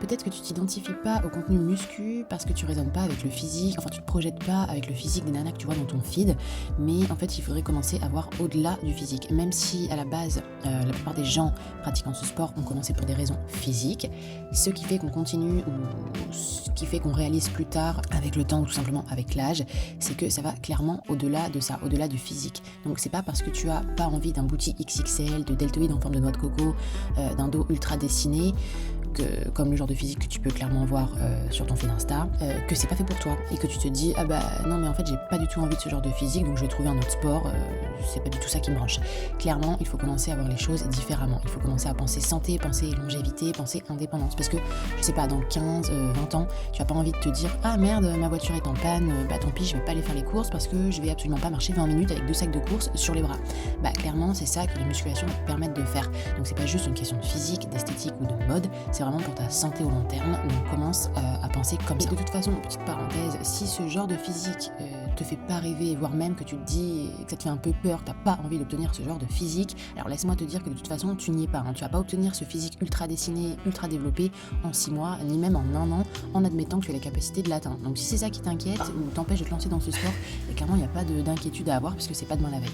Peut-être que tu t'identifies pas au contenu muscu parce que tu résonnes pas avec le physique, enfin tu te projettes pas avec le physique des nanas que tu vois dans ton feed, mais en fait il faudrait commencer à voir au-delà du physique. Même si à la base, la plupart des gens pratiquant ce sport ont commencé pour des raisons physiques, ce qui fait qu'on continue ou ce qui fait qu'on réalise plus tard avec le temps ou tout simplement avec l'âge, c'est que ça va clairement au-delà de ça, au-delà du physique. Donc c'est pas parce que tu as pas envie d'un booty XXL, de deltoïde en forme de noix de coco, d'un dos ultra dessiné, comme le genre de physique que tu peux clairement voir sur ton feed Insta, que c'est pas fait pour toi et que tu te dis ah bah non mais en fait j'ai pas du tout envie de ce genre de physique donc je vais trouver un autre sport, c'est pas du tout ça qui me branche. Clairement il faut commencer à voir les choses différemment, il faut commencer à penser santé, penser longévité, penser indépendance parce que je sais pas dans 15, 20 ans tu as pas envie de te dire ah merde ma voiture est en panne, bah tant pis je vais pas aller faire les courses parce que je vais absolument pas marcher 20 minutes avec 2 sacs de courses sur les bras. Bah clairement c'est ça que les musculations te permettent de faire, donc c'est pas juste une question de physique, d'esthétique ou de mode, c'est vraiment pour ta santé au long terme, donc commence à penser comme ça. Et de toute façon, petite parenthèse, si ce genre de physique te fait pas rêver, voire même que tu te dis que ça te fait un peu peur, que t'as pas envie d'obtenir ce genre de physique, alors laisse-moi te dire que de toute façon tu n'y es pas, tu vas pas obtenir ce physique ultra dessiné, ultra développé en 6 mois, ni même en 1 an, en admettant que tu as la capacité de l'atteindre. Donc si c'est ça qui t'inquiète ou t'empêche de te lancer dans ce sport, et clairement il n'y a pas d'inquiétude à avoir puisque c'est pas demain la veille.